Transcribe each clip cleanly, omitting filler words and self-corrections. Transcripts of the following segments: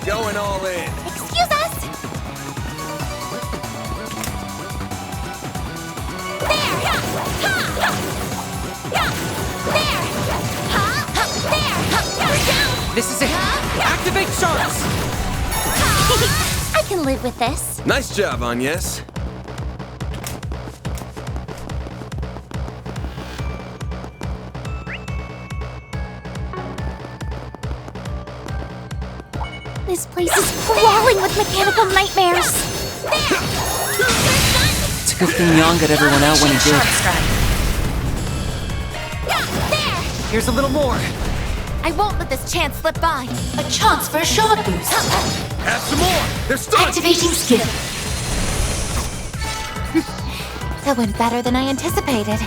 Going all in. Excuse us! There! Ha! Ha! Yeah! There! Ha! Ha! There! Ha! We're down! This is it! Activate shards! I can live with this. Nice job, Agnes. This place is crawling with mechanical nightmares. It's a good thing Yang got everyone out when he did. There! Here's a little more. I won't let this chance slip by. A chance for a shard boost. Have some more! They're stuck! Activating skill. That went better than I anticipated.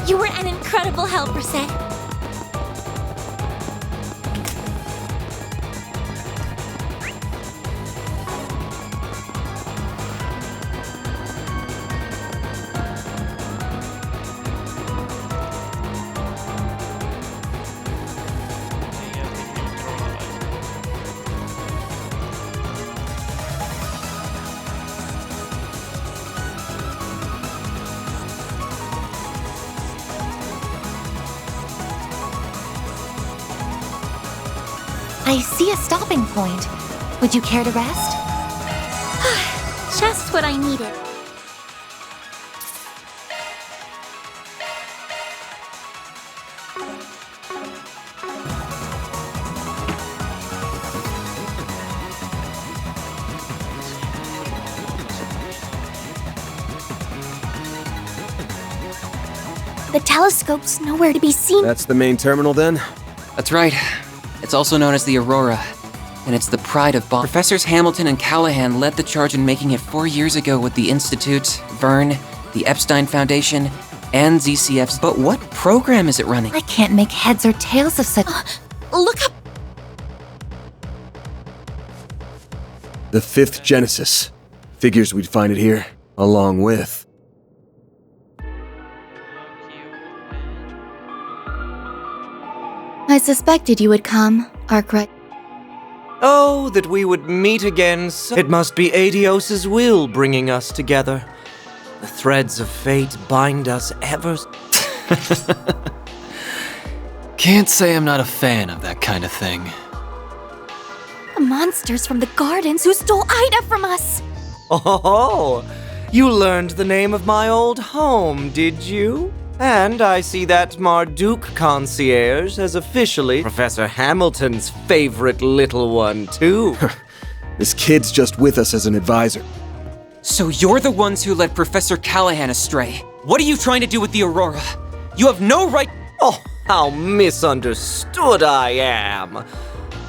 You were an incredible help, Reset. I see a stopping point. Would you care to rest? Just what I needed. The telescope's nowhere to be seen. That's the main terminal then? That's right. It's also known as the Aurora, and it's the pride of Boston. Professors Hamilton and Callahan led the charge in making it 4 years ago with the Institute, Vern, the Epstein Foundation, and ZCF's. But what program is it running? I can't make heads or tails of such. Look up! The 5th Genesis. Figures we'd find it here, along with. I suspected you would come, Arkwright. Oh, that we would meet again. It must be Adios's will bringing us together. The threads of fate bind us ever. Can't say I'm not a fan of that kind of thing. The monsters from the gardens who stole Ida from us! Oh, you learned the name of my old home, did you? And I see that Marduk concierge has officially Professor Hamilton's favorite little one, too. This kid's just with us as an advisor. So you're the ones who led Professor Callahan astray. What are you trying to do with the Aurora? You have no right— Oh, how misunderstood I am.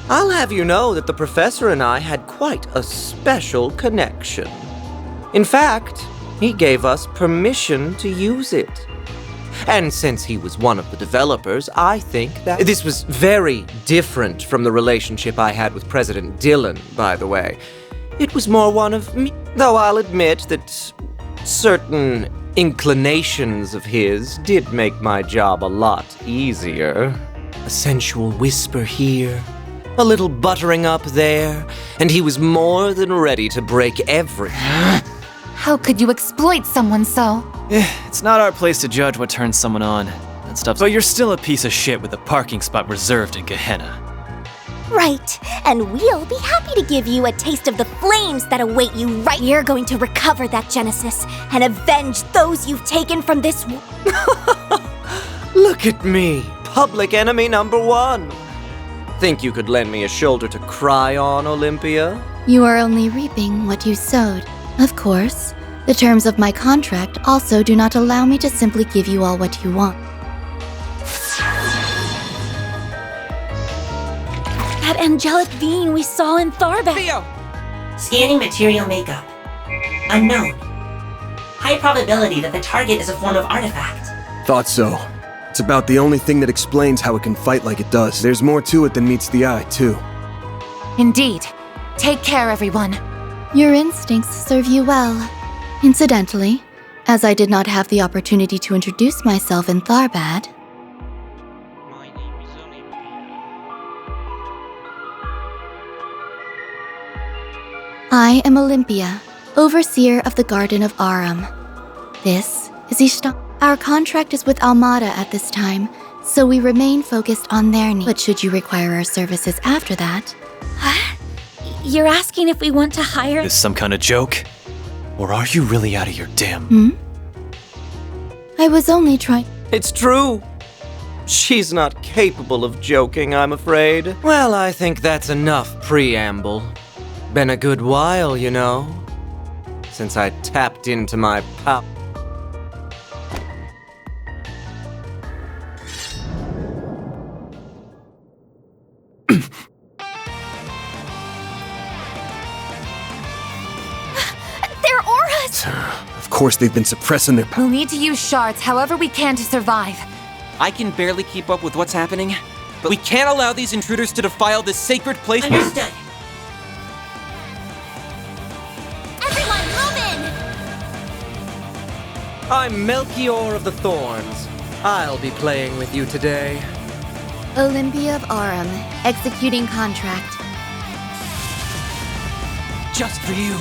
I'll have you know that the professor and I had quite a special connection. In fact, he gave us permission to use it. And since he was one of the developers, I think that this was very different from the relationship I had with President Dillon, by the way. It was more one of me, though I'll admit that certain inclinations of his did make my job a lot easier. A sensual whisper here, a little buttering up there, and he was more than ready to break every— How could you exploit someone so? It's not our place to judge what turns someone on and stuff, but you're still a piece of shit with a parking spot reserved in Gehenna. Right, and we'll be happy to give you a taste of the flames that await you right. We're going to recover that Genesis and avenge those you've taken from this Look at me, public enemy number 1. Think you could lend me a shoulder to cry on, Olympia? You are only reaping what you sowed. Of course, the terms of my contract also do not allow me to simply give you all what you want. That angelic being we saw in Tharbad. Theo! Scanning material makeup. Unknown. High probability that the target is a form of artifact. Thought so. It's about the only thing that explains how it can fight like it does. There's more to it than meets the eye, too. Indeed. Take care, everyone. Your instincts serve you well. Incidentally, as I did not have the opportunity to introduce myself in Tharbad. My name is Olimpia. I am Olympia, overseer of the Garden of Aram. This is Ishtar. Our contract is with Almada at this time, so we remain focused on their needs. But should you require our services after that, You're asking if we want to hire. Is this some kind of joke? Or are you really out of your damn... I was only trying. It's true. She's not capable of joking, I'm afraid. Well, I think that's enough preamble. Been a good while, you know, since I tapped into my power. Their auras! Of course they've been suppressing their We'll need to use shards however we can to survive. I can barely keep up with what's happening, but we can't allow these intruders to defile this sacred place. Understood. Everyone, move in! I'm Melchior of the Thorns. I'll be playing with you today. Olympia of Aram, executing contract. Just for you.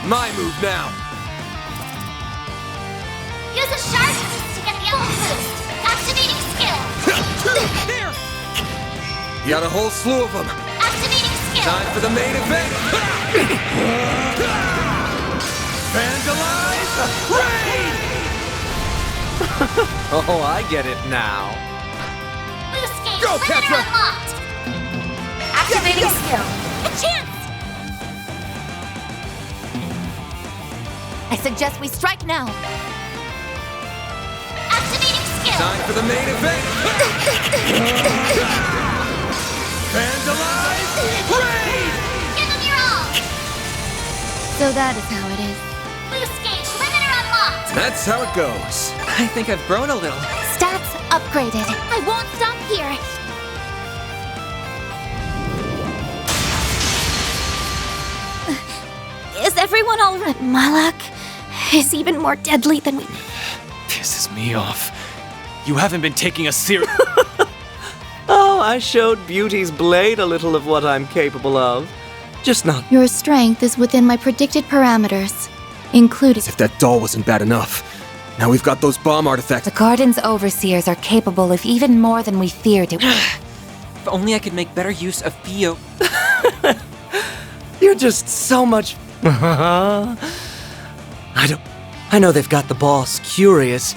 My move now. Use a shard to get the elbow boost. Activating skill. There! You got a whole slew of them. Activating skill. Time for the main event. Vandalize! Raid! Oh, I get it now. Boost gauge. Go, limiter Ketra! unlocked. Activating skill. A chance. I suggest we strike now. Activating skill. Time for the main event. Vandalize! Raid! Give them your all. So that is how it is. Boost gauge. Limiter unlocked. That's how it goes. I think I've grown a little. Stats upgraded. I won't stop here. Is everyone all right? Malak is even more deadly than we. Pisses me off. You haven't been taking us serious. Oh, I showed Beauty's blade a little of what I'm capable of. Just not. Your strength is within my predicted parameters, including. As if that doll wasn't bad enough. Now we've got those bomb artifacts. The Garden's overseers are capable of even more than we feared it. If only I could make better use of Theo. You're just so much. I know they've got the boss curious.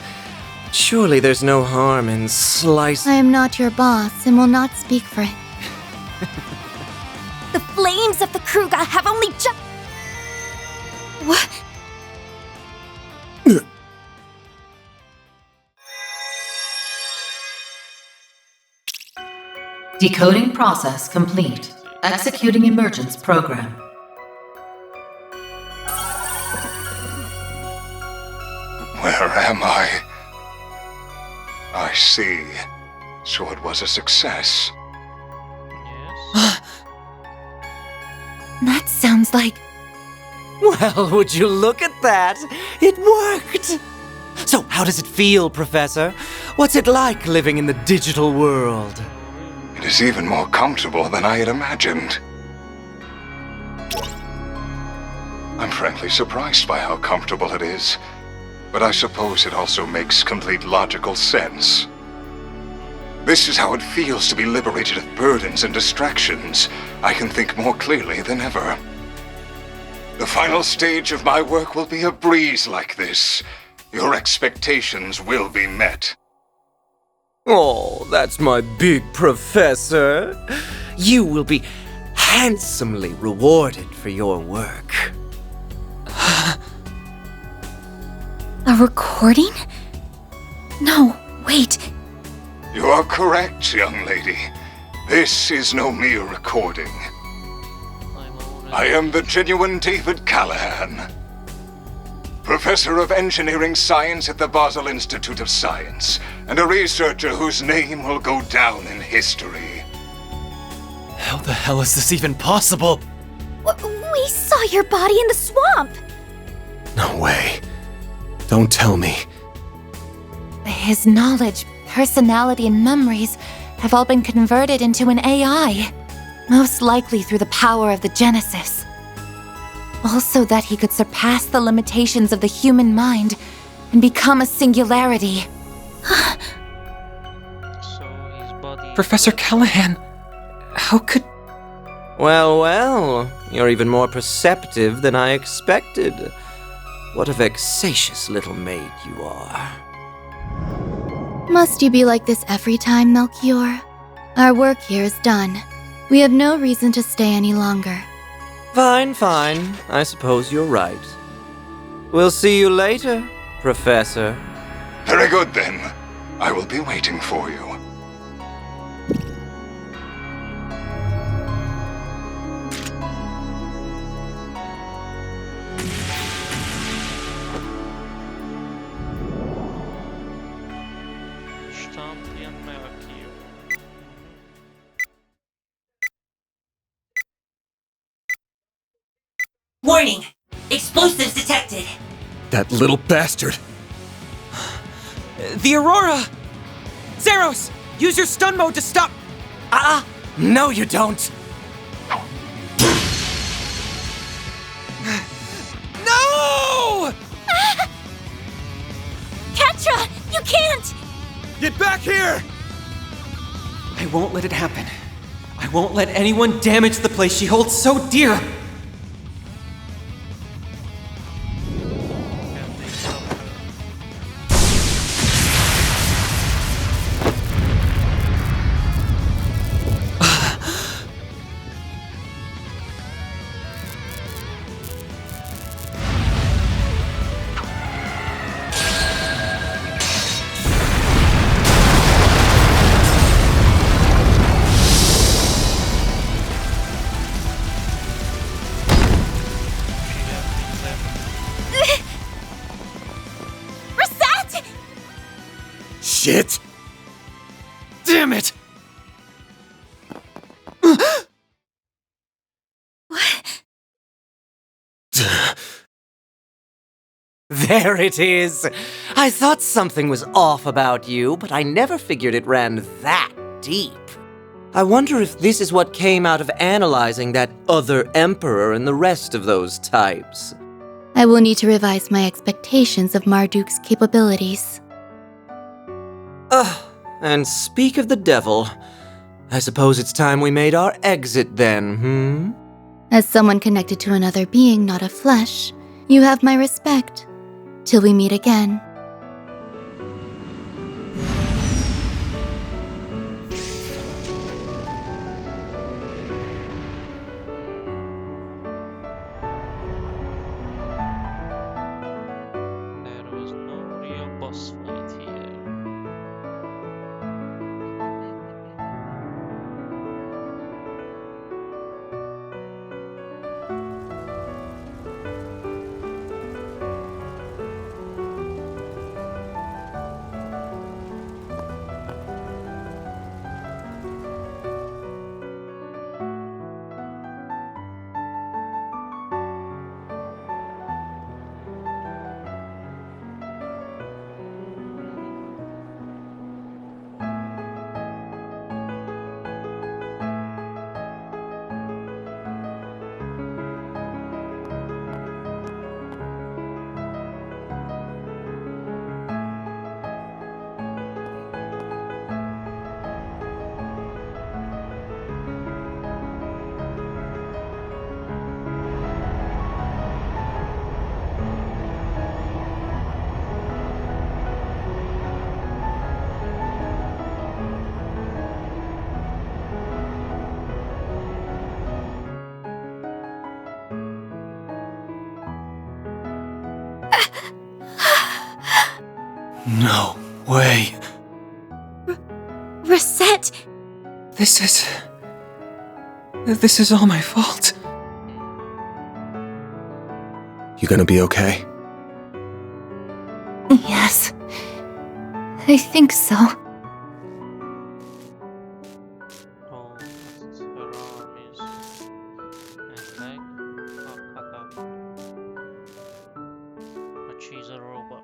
But surely there's no harm in I am not your boss and will not speak for it. The flames of the Kruga have only just. What? Decoding process complete. Executing emergence program. Where am I? I see. So it was a success. That sounds like... Well, would you look at that? It worked! So, how does it feel, Professor? What's it like living in the digital world? It is even more comfortable than I had imagined. I'm frankly surprised by how comfortable it is, but I suppose it also makes complete logical sense. This is how it feels to be liberated of burdens and distractions. I can think more clearly than ever. The final stage of my work will be a breeze like this. Your expectations will be met. Oh, that's my big professor. You will be handsomely rewarded for your work. A recording? No, wait. You are correct, young lady. This is no mere recording. I am the genuine David Callahan, Professor of Engineering Science at the Basel Institute of Science, and a researcher whose name will go down in history. How the hell is this even possible? We saw your body in the swamp. No way. Don't tell me. His knowledge, personality, and memories have all been converted into an AI. Most likely through the power of the Genesis. Also that he could surpass the limitations of the human mind and become a singularity. Professor Callahan, how could... Well, well, you're even more perceptive than I expected. What a vexatious little maid you are. Must you be like this every time, Melchior? Our work here is done. We have no reason to stay any longer. Fine, fine. I suppose you're right. We'll see you later, Professor. Very good, then. I will be waiting for you. Warning! Explosives detected! That little bastard! The Aurora! Zeros! Use your stun mode to stop... No you don't! No! Ketra, you can't! Get back here! I won't let it happen. I won't let anyone damage the place she holds so dear. Shit! Damn it! There it is! I thought something was off about you, but I never figured it ran that deep. I wonder if this is what came out of analyzing that other emperor and the rest of those types. I will need to revise my expectations of Marduk's capabilities. And speak of the devil, I suppose it's time we made our exit then, As someone connected to another being not of flesh, you have my respect. Till we meet again. There was no real boss fight here. No way. Reset! This is all my fault. You gonna be okay? Yes. I think so. Oh, that's her armies. And leg are cut out. But she's a robot.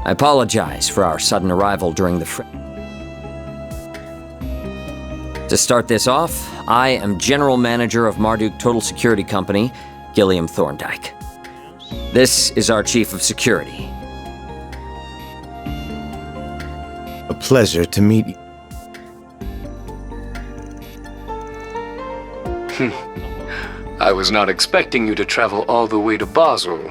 I apologize for our sudden arrival during the To start this off, I am General Manager of Marduk Total Security Company, Gilliam Thorndike. This is our Chief of Security. A pleasure to meet you. I was not expecting you to travel all the way to Basel.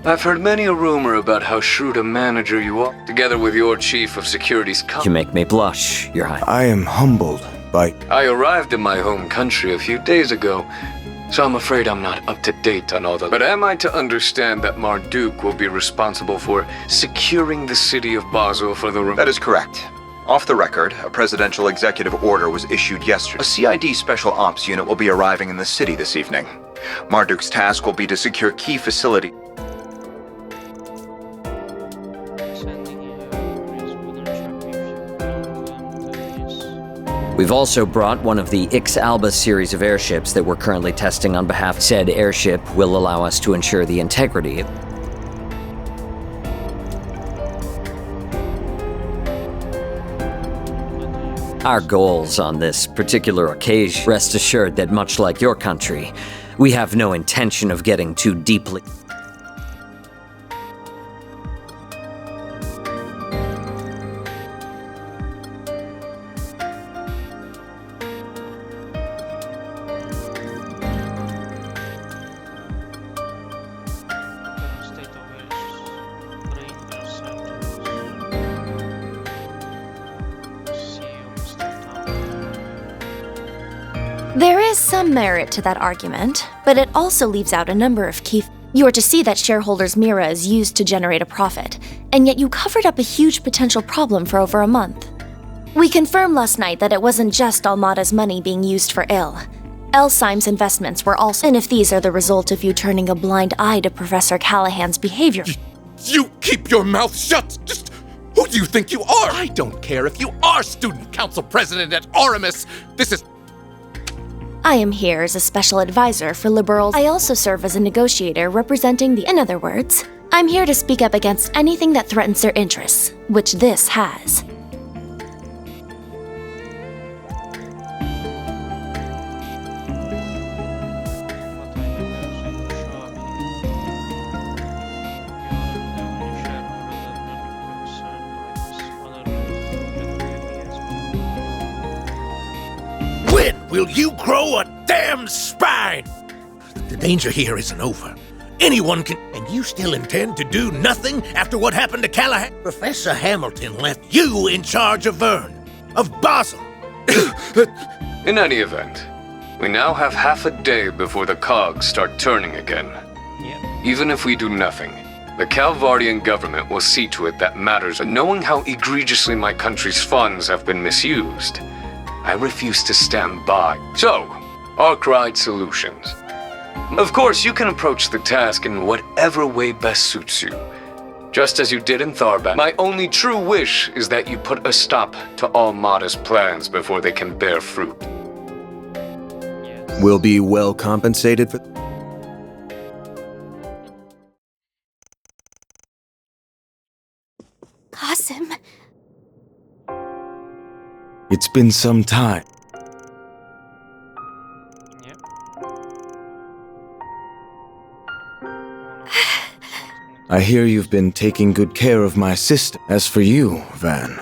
I've heard many a rumor about how shrewd a manager you are, together with your Chief of Security's You make me blush, Your Highness. I am humbled by... I arrived in my home country a few days ago, so I'm afraid I'm not up to date on all the... But am I to understand that Marduk will be responsible for securing the city of Basel for the... That is correct. Off the record, a presidential executive order was issued yesterday. A CID Special Ops unit will be arriving in the city this evening. Marduk's task will be to secure key facility. We've also brought one of the Ix Alba series of airships that we're currently testing on behalf. Said airship will allow us to ensure the integrity of our goals on this particular occasion. Rest assured that much like your country, we have no intention of getting too deeply. There is some merit to that argument, but it also leaves out a number of key... You are to see that shareholders' Mira is used to generate a profit, and yet you covered up a huge potential problem for over a month. We confirmed last night that it wasn't just Almada's money being used for ill. Elsime's investments were also... And if these are the result of you turning a blind eye to Professor Callahan's behavior... You keep your mouth shut! Just who do you think you are? I don't care if you are Student Council President at Aramis. This is... I am here as a special advisor for liberals. I also serve as a negotiator representing the... In other words, I'm here to speak up against anything that threatens their interests, which this has. When will you grow a damn spine? The danger here isn't over. Anyone can... And you still intend to do nothing after what happened to Callahan? Professor Hamilton left you in charge of Vern, of Basel. In any event, we now have half a day before the cogs start turning again. Even if we do nothing, the Calvardian government will see to it that matters. Knowing how egregiously my country's funds have been misused, I refuse to stand by. So, Arkwright Solutions. Of course, you can approach the task in whatever way best suits you. Just as you did in Tharbat. My only true wish is that you put a stop to Almada's plans before they can bear fruit. Will be well compensated for... Qasim... It's been some time. I hear you've been taking good care of my sister. As for you, Van,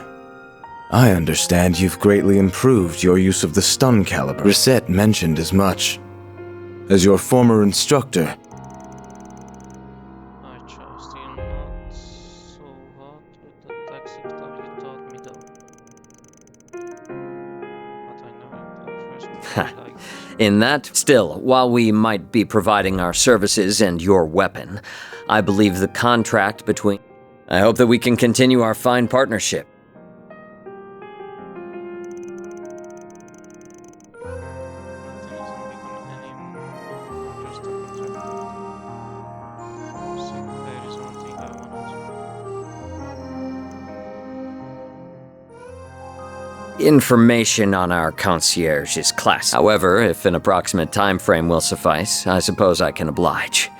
I understand you've greatly improved your use of the stun caliber. Reset mentioned as much. As your former instructor, In that, still, while we might be providing our services and your weapon, I believe the contract between... I hope that we can continue our fine partnership. Information on our concierge is class. However, if an approximate time frame will suffice, I suppose I can oblige.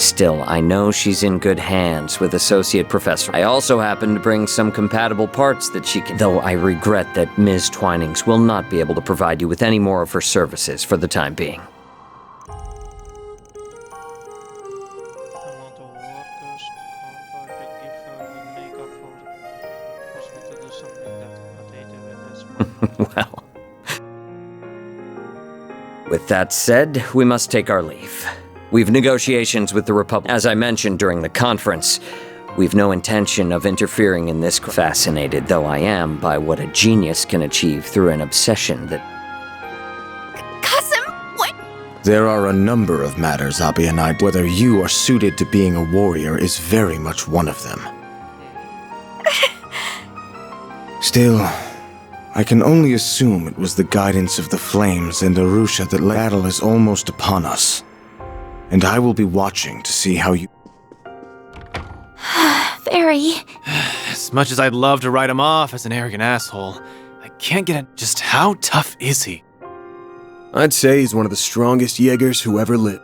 Still, I know she's in good hands with Associate Professor. I also happen to bring some compatible parts that she can... Though I regret that Ms. Twinings will not be able to provide you with any more of her services for the time being. Well... With that said, we must take our leave. We've negotiations with the Republic. As I mentioned during the conference, we've no intention of interfering in this. Fascinated though I am by what a genius can achieve through an obsession that... Cousin, what? There are a number of matters, Abi, and whether you are suited to being a warrior is very much one of them. Still, I can only assume it was the guidance of the flames and Arusha that battle is almost upon us. And I will be watching to see how you... Very. As much as I'd love to write him off as an arrogant asshole, I can't get at just how tough is he? I'd say he's one of the strongest Jaegers who ever lived.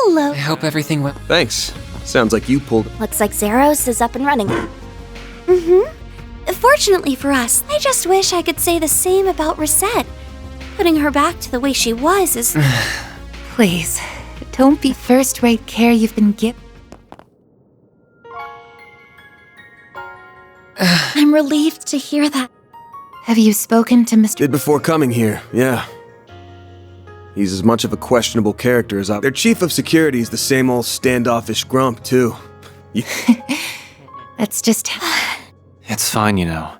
Hello. I hope everything went... Thanks. Sounds like you pulled... Looks like Zeros is up and running. Fortunately for us, I just wish I could say the same about Reset. Putting her back to the way she was is... Please, don't be first-rate care you've been given. I'm relieved to hear that. Have you spoken to Mr. Did before coming here, yeah. He's as much of a questionable character as I... Their chief of security is the same old standoffish grump, too. That's just... It's fine, you know.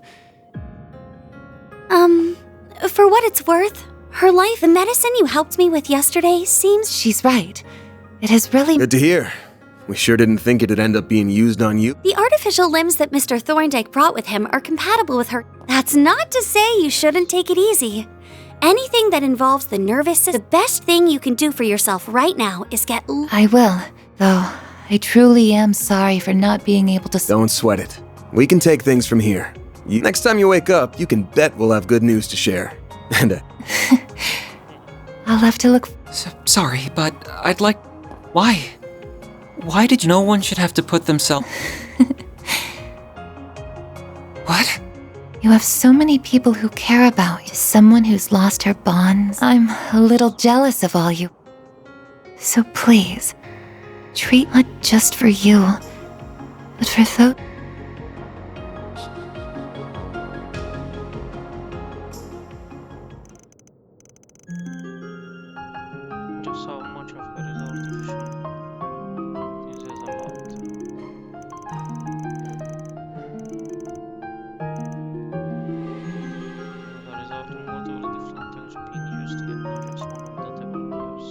For what it's worth, her life, the medicine you helped me with yesterday seems... She's right. It has really... Good to hear. We sure didn't think it'd end up being used on you. The artificial limbs that Mr. Thorndyke brought with him are compatible with her. That's not to say you shouldn't take it easy. Anything that involves the nervous system, the best thing you can do for yourself right now is get... I will, though I truly am sorry for not being able to... Don't sweat it. We can take things from here. Next time you wake up, you can bet we'll have good news to share. And I'll have to look... Sorry, but I'd like... Why? Why did no one should have to put themselves... What? You have so many people who care about you. Someone who's lost her bonds. I'm a little jealous of all you. So please, treat not just for you, but for those... Just how much of it is artificial. This is a lot. The result of whatever different things being used to get notice one of the developers.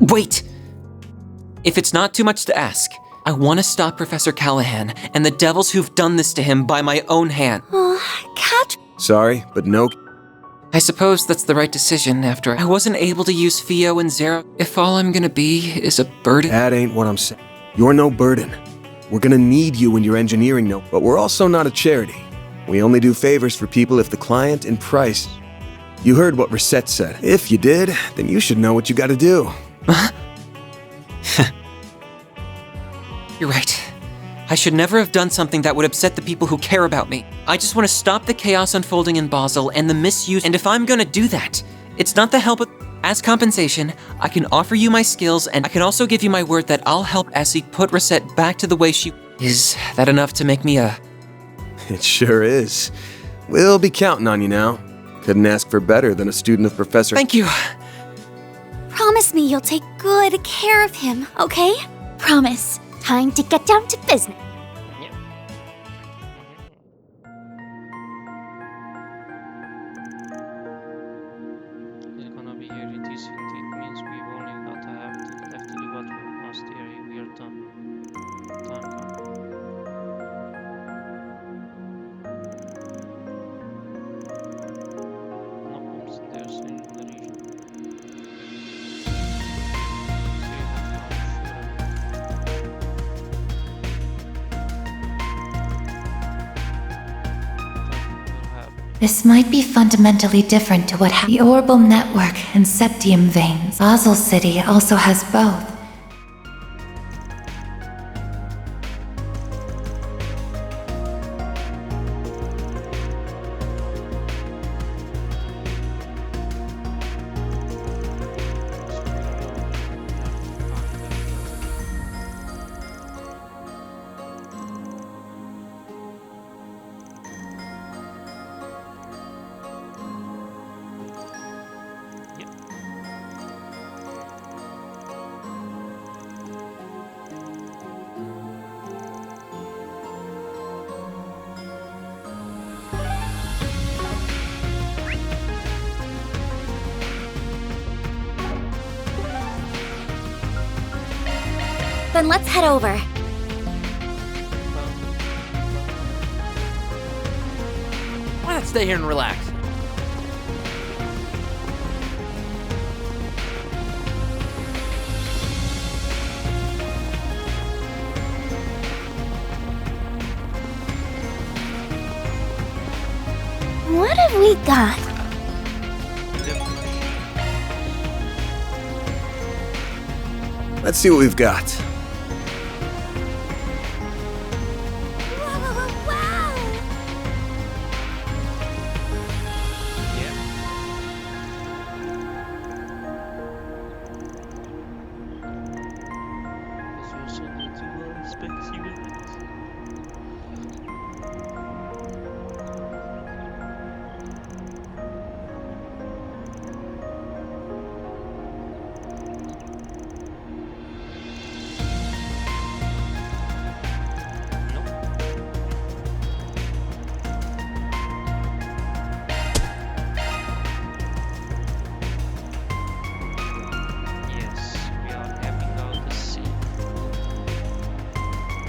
Wait! If it's not too much to ask, I want to stop Professor Callahan and the devils who've done this to him by my own hand. Cat. Sorry, but no. I suppose that's the right decision after I wasn't able to use Fio and Zero. If all I'm gonna be is a burden. That ain't what I'm saying. You're no burden. We're gonna need you in your engineering note, but we're also not a charity. We only do favors for people if the client and price. You heard what Reset said. If you did, then you should know what you gotta do. You're right. I should never have done something that would upset the people who care about me. I just want to stop the chaos unfolding in Basel and the misuse, and if I'm gonna do that, it's not the help of... As compensation, I can offer you my skills, and I can also give you my word that I'll help Essie put Reset back to the way she... Is that enough to make me a... It sure is. We'll be counting on you now. Couldn't ask for better than a student of Professor... Thank you. Promise me you'll take good care of him, okay? Promise. Time to get down to business. It's gonna be here. It is indeed. Means we've only got to have left to do what we must here. We are done. Time come. No bombs in there, so in the region. This might be fundamentally different to what happened. The orbital network and septium veins. Basel City also has both. Then let's head over. Why not stay here and relax? What have we got? Let's see what we've got. Because you also need to inspect, see what